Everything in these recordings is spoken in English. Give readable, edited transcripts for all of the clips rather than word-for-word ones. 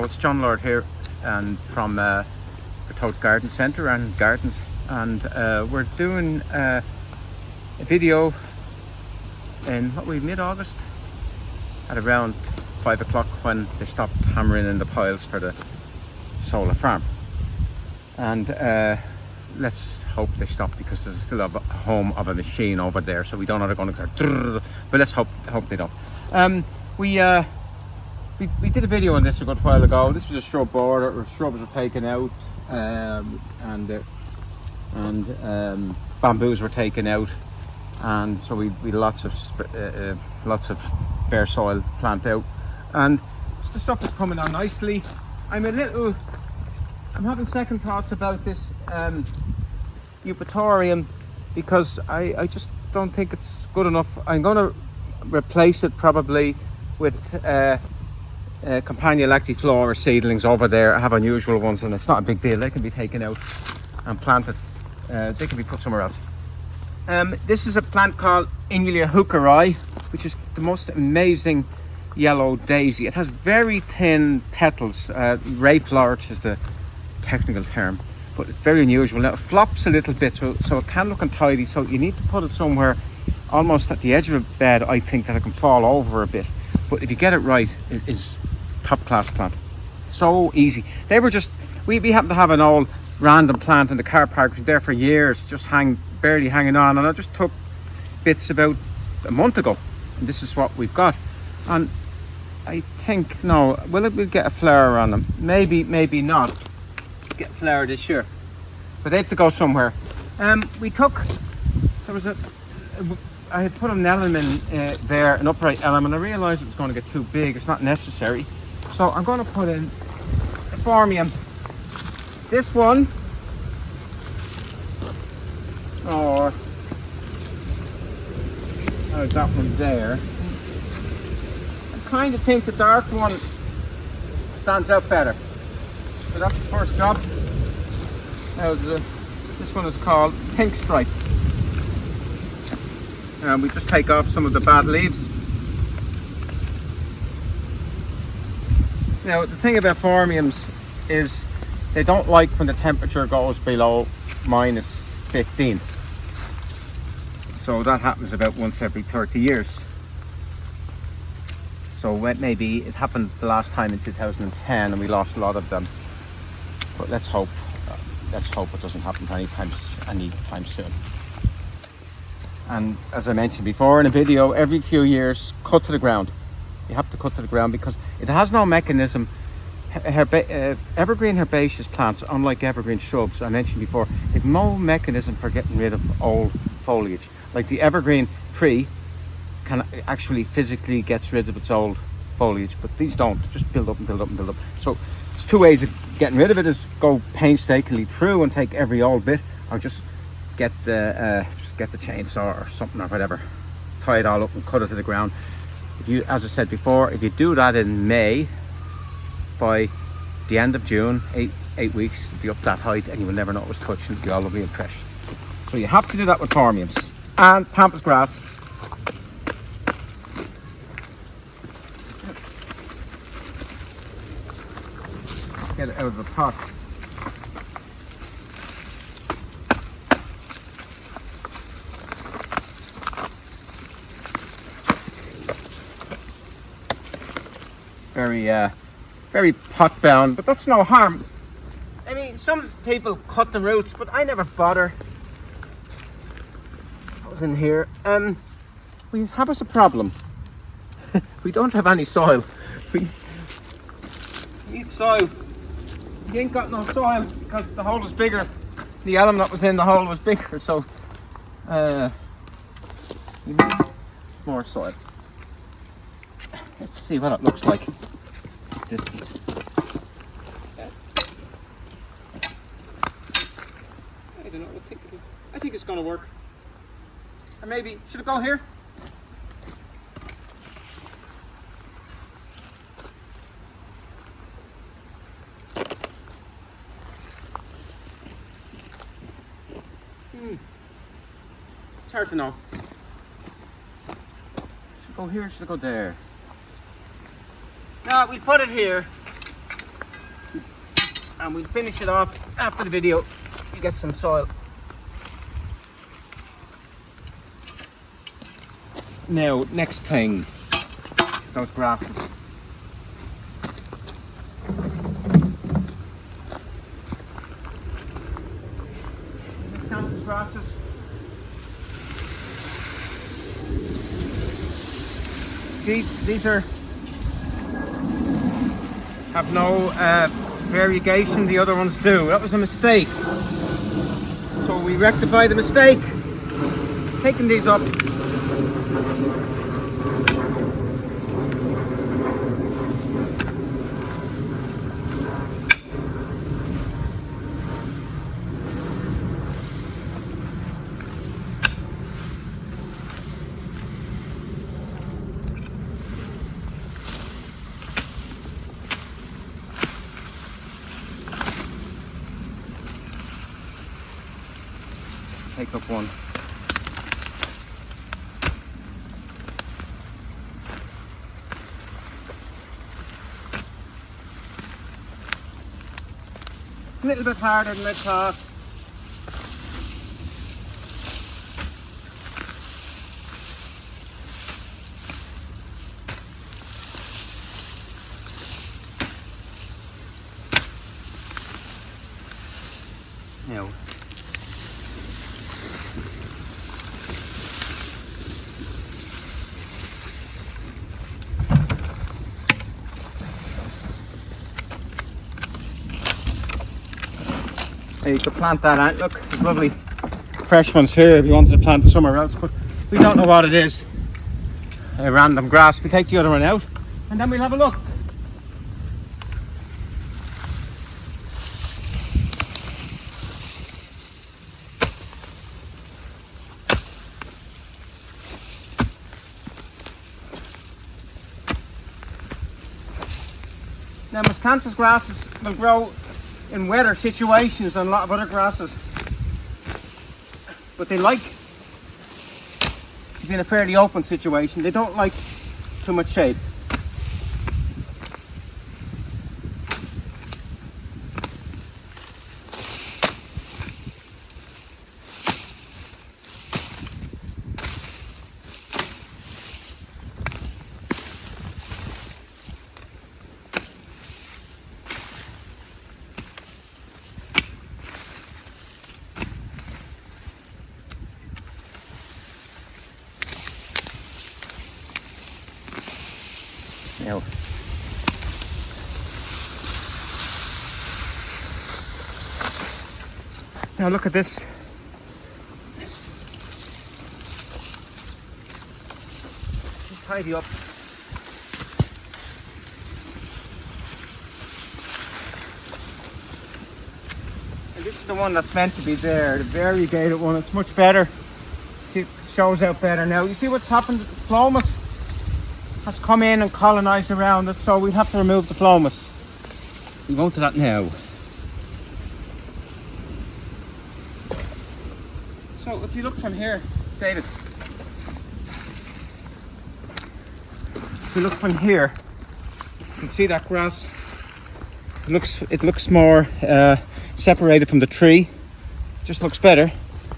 it's John Lord here, and from the Tote Garden Centre and Gardens, and we're doing a video in mid-August at around 5 o'clock when they stopped hammering in the piles for the solar farm. And let's hope they stop, because there's still a home of a machine over there, so we don't know they're going to go, but let's hope they don't. We did a video on this a good while ago. This was a shrub border where shrubs were taken out, and bamboos were taken out, and so we lots of bare soil plant out, and the stuff is coming on nicely. I'm having second thoughts about this Eupatorium, because I just don't think it's good enough. I'm going to replace it probably with companion lactiflora seedlings over there. I have unusual ones, and it's not a big deal. They can be taken out and planted. They can be put somewhere else. This is a plant called Inula hookeri, which is the most amazing yellow daisy. It has very thin petals. Ray florets is the technical term, but it's very unusual. Now it flops a little bit, so it can look untidy, so you need to put it somewhere almost at the edge of a bed, I think, that it can fall over a bit. But if you get it right, it is top class plant. So easy. They were just, we happen to have an old random plant in the car park. It was there for years, just barely hanging on, and I just took bits about a month ago, and this is what we've got. And I think, no, we'll get a flower on them. Maybe not get a flower this year, but they have to go somewhere. I had put an element there, an upright element. I realized it was going to get too big. It's not necessary, so I'm going to put in a Phormium. This one, or that one there. I kind of think the dark one stands out better, so that's the first job. Now this one is called Pink Stripe, and we just take off some of the bad leaves. Now the thing about Phormiums is they don't like when the temperature goes below -15. So that happens about once every 30 years. So maybe it happened the last time in 2010, and we lost a lot of them. But let's hope it doesn't happen anytime soon. And as I mentioned before in a video, every few years, cut to the ground. You have to cut to the ground because it has no mechanism. Evergreen herbaceous plants, unlike evergreen shrubs I mentioned before, have no mechanism for getting rid of old foliage. Like the evergreen tree can actually physically gets rid of its old foliage, but these don't. Just build up and build up and build up. So there's two ways of getting rid of it: is go painstakingly through and take every old bit, or just get the chainsaw or something or whatever, tie it all up and cut it to the ground. If you, as I said before, if you do that in May, by the end of June, eight weeks, it'll be up that height, and you will never know it was touched, and it'll be all lovely and fresh. So you have to do that with Phormiums and pampas grass. Get it out of the pot. Very pot bound, but that's no harm. I mean, some people cut the roots, but I never bother. I was in here. We have us a problem. We don't have any soil. We need soil. We ain't got no soil because the hole was bigger. The element that was in the hole was bigger, so we need more soil. Let's see what it looks like. Distance. I don't know. I think it's going to work. Or maybe should it go here? It's hard to know. Should it go here? Should it go there? No, we put it here. and we'll finish it off after the video. You get some soil. Now, next thing, those grasses. Miscanthus grasses. These have no variegation, the other ones do. That was a mistake. So we rectify the mistake. Taking these up. Take up one. A little bit harder than I thought. Now, you could plant that out. Look, there's lovely fresh ones here if you wanted to plant it somewhere else, but we don't know what it is. A random grass. We take the other one out and then we'll have a look. Now, Miscanthus grasses will grow in wetter situations than a lot of other grasses, but they like to be in a fairly open situation. They don't like too much shade. Now look at this. Just tidy up. And this is the one that's meant to be there, the variegated one. It's much better. It shows out better now. You see what's happened? Phlomis has come in and colonized around it, so we'll have to remove the Phlomis. We'll go to that now. So if you look from here, David, if you look from here, you can see that grass. It looks more separated from the tree. It just looks better.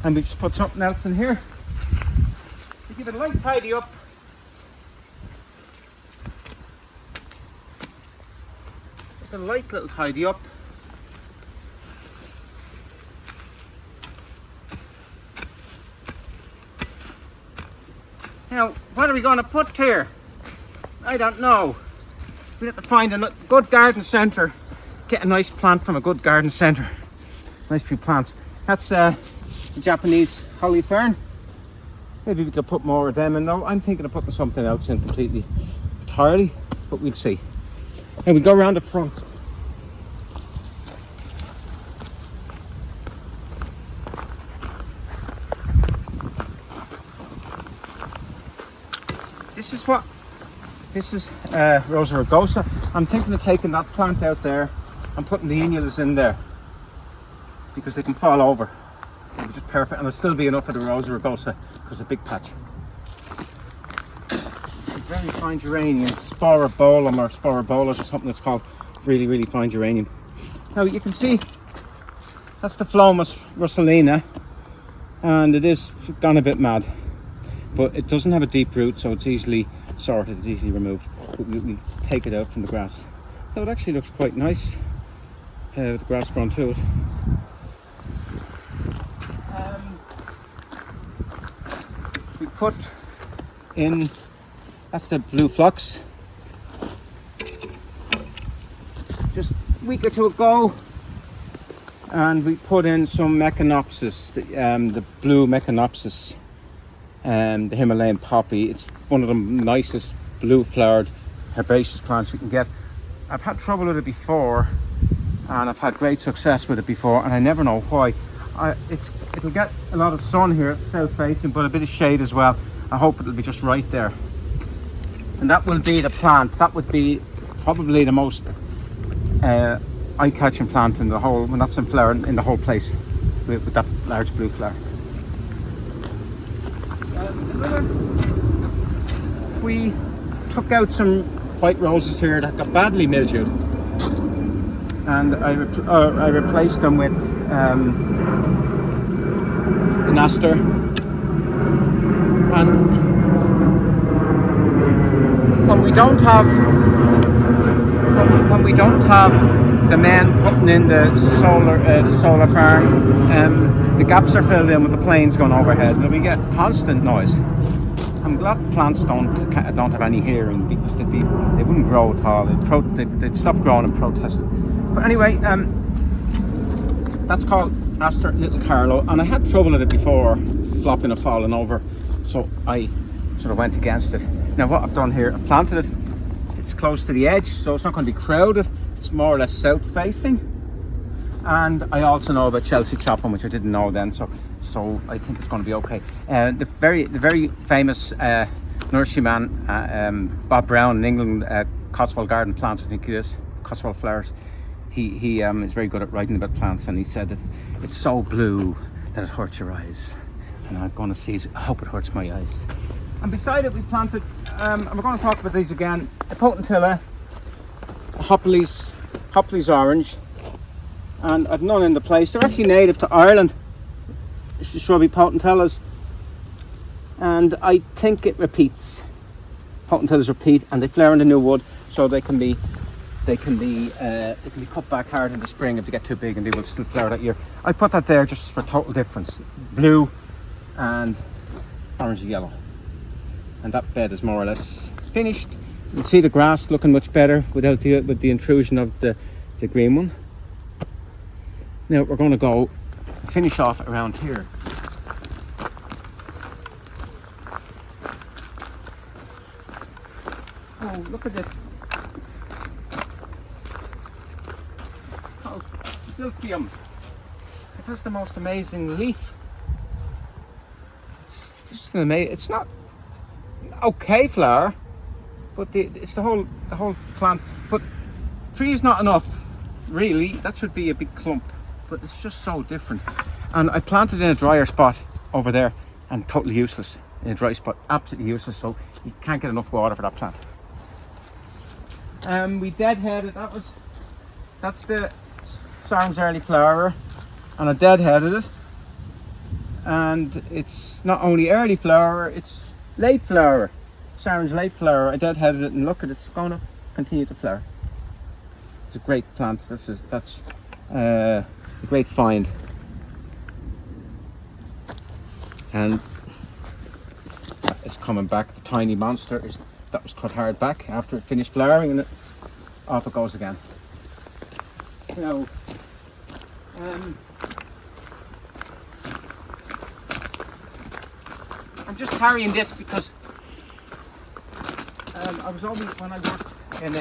And we just put something else in here. We give it a light tidy up. Just a light little tidy up. Now, what are we going to put here? I don't know. We have to find a good garden centre. Get a nice plant from a good garden centre. Nice few plants. That's the Japanese holly fern. Maybe we could put more of them in. No, I'm thinking of putting something else in completely, entirely, but we'll see. And we go around the front. This is Rosa rugosa. I'm thinking of taking that plant out there and putting the Inulas in there because they can fall over. It'll be just perfect, and there'll still be enough of the Rosa rugosa because it's a big patch. A very fine geranium, Sporobolum or Sporobolus or something it's called. Really, really fine geranium. Now you can see that's the Phlomis russeliana, and it is gone a bit mad, but it doesn't have a deep root, so it's easily sorted, it's easily removed. But we take it out from the grass. So it actually looks quite nice with the grass grown to it. We put in, that's the blue Phlox. Just a week or two ago, and we put in some Meconopsis, the blue Meconopsis, the Himalayan poppy. It's one of the nicest blue flowered herbaceous plants you can get. I've had trouble with it before, and I've had great success with it before, and I never know why. It'll get a lot of sun here, it's south facing, but a bit of shade as well. I hope it'll be just right there. And that will be the plant. That would be probably the most eye-catching plant in the whole, when that's in flower, in the whole place, with that large blue flower. We took out some white roses here that got badly mildewed, and I replaced them with an Aster. And when we don't have the men putting in the solar farm, the gaps are filled in with the planes going overhead, and we get constant noise. I'm glad plants don't have any hearing, because they wouldn't grow at all. They'd stop growing and protest. But anyway, that's called Aster Little Carlow, and I had trouble with it before, flopping and falling over, so I sort of went against it. Now what I've done here, I've planted it. It's close to the edge, so it's not going to be crowded. It's more or less south facing, and I also know about Chelsea chopping, which I didn't know then, so I think it's going to be okay. The very famous nurseryman Bob Brown in England, Cotswold Garden Plants, I think he is, Cotswold Flowers, he is very good at writing about plants, and he said that it's so blue that it hurts your eyes, and I'm going to see, I hope it hurts my eyes. And beside it we planted, and we're going to talk about these again, a Potentilla, a Hopleys orange, and I've none in the place. They're actually native to Ireland, the shrubby Potentillas, and I think it repeats. Potentillas repeat, and they flower in the new wood, so they can be cut back hard in the spring if they get too big, and they will still flower that year. I put that there just for total difference, blue and orange and yellow, and that bed is more or less finished. You can see the grass looking much better with the intrusion of the green one. Now we're going to go finish off around here. Oh, look at this. Oh, Silphium. It has the most amazing leaf. It's just an amazing, it's not okay flower, but it's the whole plant. But 3 is not enough, really. That should be a big clump, but it's just so different. And I planted in a drier spot over there, and totally useless in a dry spot, absolutely useless. So you can't get enough water for that plant. We deadheaded. That's the Sahin's early flower, and I deadheaded it. And it's not only early flower, it's late flower. Sahin's late flower. I deadheaded it, and look at it, it's going to continue to flower. It's a great plant. That's a great find. And it's coming back. The tiny monster that was cut hard back after it finished flowering, and off it goes again. Now, I'm just carrying this because I was always, when I worked in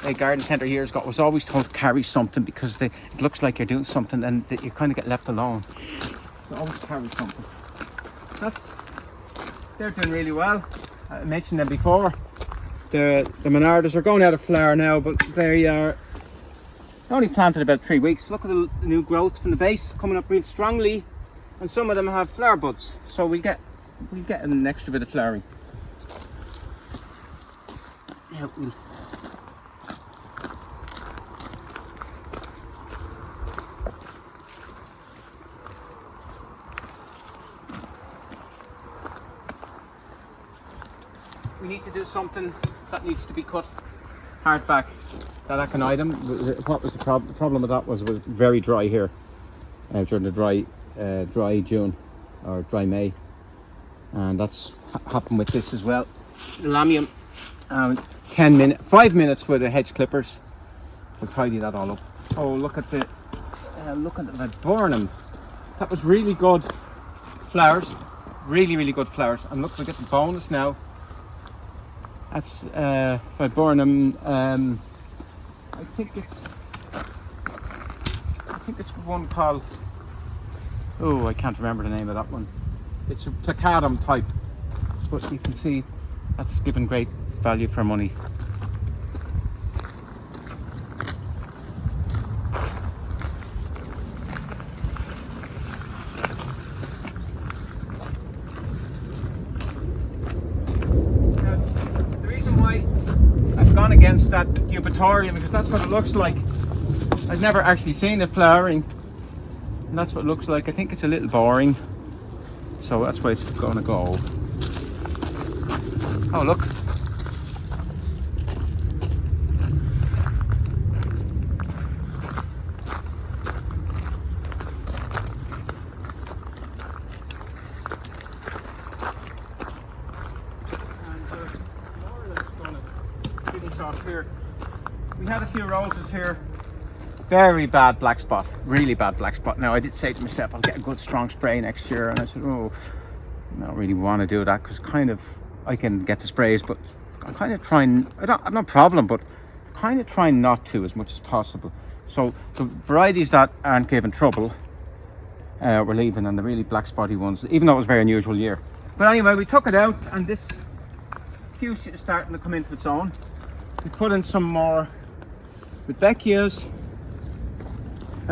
a garden centre years ago, I was always told to carry something because it looks like you're doing something, and you kind of get left alone. So always carry something. They're doing really well. I mentioned them before. The Monardas are going out of flower now, but they are only planted about 3 weeks. Look at the new growth from the base coming up real strongly, and some of them have flower buds, so we'll get an extra bit of flowering. we need to do something that needs to be cut hard back. That aconitum, what was the problem? The problem with that was it was very dry here during the dry June or dry May, and that's happened with this as well. Lamium, 5 minutes with the hedge clippers. We'll tidy that all up. Oh, look at the Viburnum. That was really good flowers, really good flowers. And look, we get the bonus now. That's Viburnum. I think it's one called, oh, I can't remember the name of that one. It's a placardum type, but you can see that's given great value for money. The reason why I've gone against that Eupatorium, because that's what it looks like. I've never actually seen it flowering, and that's what it looks like. I think it's a little boring, so that's why it's going to go. Oh, look. Here. We had a few roses here. Very bad black spot, really bad black spot. Now I did say to myself I'll get a good strong spray next year, and I said, oh, I don't really want to do that because kind of I can get the sprays, but I'm kind of trying, I've no problem, but kind of trying not to as much as possible. So the varieties that aren't giving trouble we're leaving, and the really black spotty ones, even though it was a very unusual year. But anyway, we took it out, and this Fuchsia is starting to come into its own. We put in some more Rudbeckias.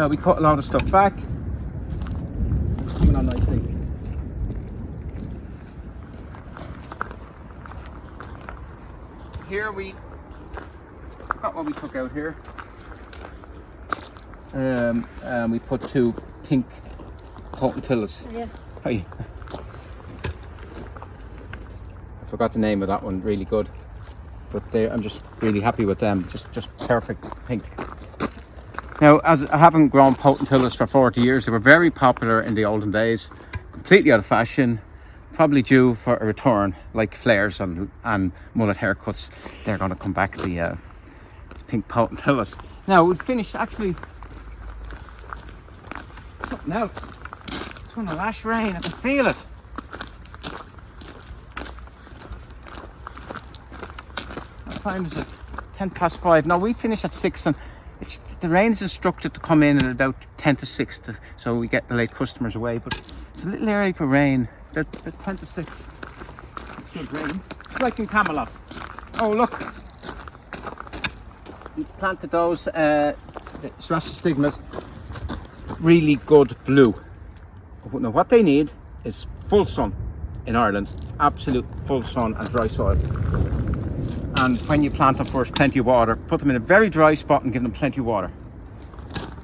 We cut a lot of stuff back. It's coming on nicely. Here we got what we took out here. We put 2 pink Potentillas. Yeah. Hi. I forgot the name of that one. Really good. But I'm just really happy with them. Just perfect pink. Now, as I haven't grown Potentillas for 40 years, they were very popular in the olden days, completely out of fashion, probably due for a return, like flares and mullet haircuts. They're going to come back, the pink Potentillas. Now, we've finished actually something else. It's going to lash rain, I can feel it. What time is it? 5:10. Now, we finish at 6, and the rain is instructed to come in at about 10 to 6, so we get the late customers away, but it's a little early for rain. They're 10 to 6. It's good rain. It's like in Camelot. Oh, look. We planted those Ceratostigmas, really good blue. Now, what they need is full sun in Ireland, absolute full sun and dry soil. And when you plant them first, plenty of water. Put them in a very dry spot and give them plenty of water.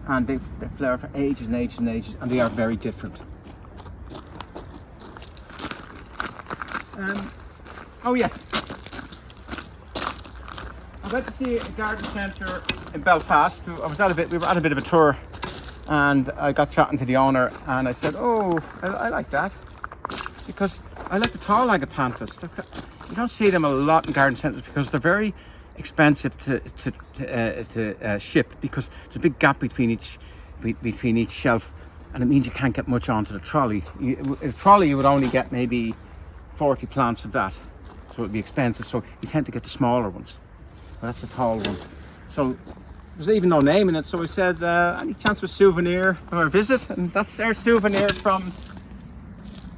And they flower for ages and ages and ages, and they are very different. Oh yes, I went to see a garden centre in Belfast. We were at a bit of a tour, and I got chatting to the owner, and I said, oh, I like that, because I like the tall Agapanthus. You don't see them a lot in garden centres because they're very expensive to ship, because there's a big gap between each shelf, and it means you can't get much onto the trolley. A trolley you would only get maybe 40 plants of that, so it'd be expensive. So you tend to get the smaller ones. Well, that's a tall one. So there's even no name in it. So I said, any chance of a souvenir for our visit? And that's our souvenir from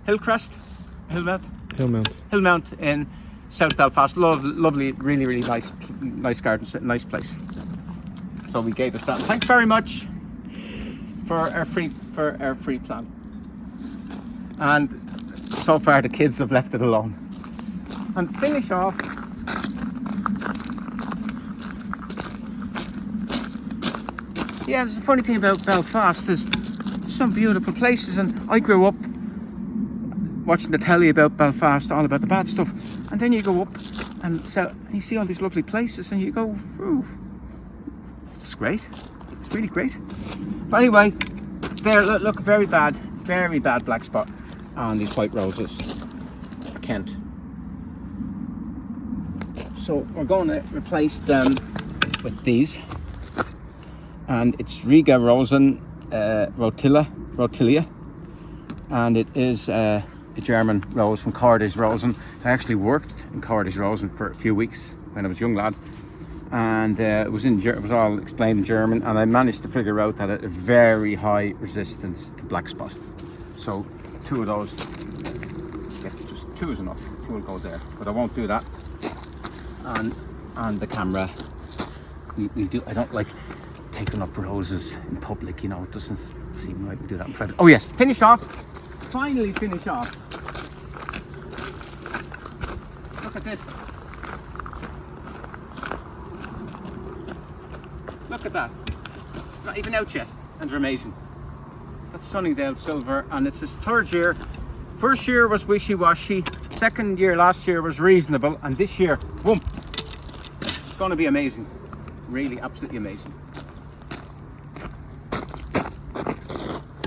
Hillmount in South Belfast. Lovely, really nice garden, nice place. So we gave us that. Thanks very much for our free plant. And so far the kids have left it alone. And finish off. Yeah, there's a funny thing about Belfast. There's some beautiful places, and I grew up watching the telly about Belfast, all about the bad stuff, and then you go up And so you see all these lovely places and you go, ooh, it's great. It's really great. But anyway, there, look, very bad black spot on these white roses, Kent. So we're going to replace them with these. And it's Rosa Rotilia. And it is a German rose from Cortaderia Rosen. I actually worked in Cortaderia Rosen for a few weeks when I was a young lad, and it was all explained in German, and I managed to figure out that it had a very high resistance to black spot. So 2 of those, yeah, just 2 is enough. 2 will go there, but I won't do that. And on the camera, we do. I don't like taking up roses in public, you know. It doesn't seem right to do that in private. Oh yes, finish off. Finally finish off. Look at this. Look at that. Not even out yet, and they're amazing. That's Sunningdale Silver, and it's his 3rd year. First year was wishy-washy. Second year, last year, was reasonable, and this year, boom! It's going to be amazing. Really, absolutely amazing.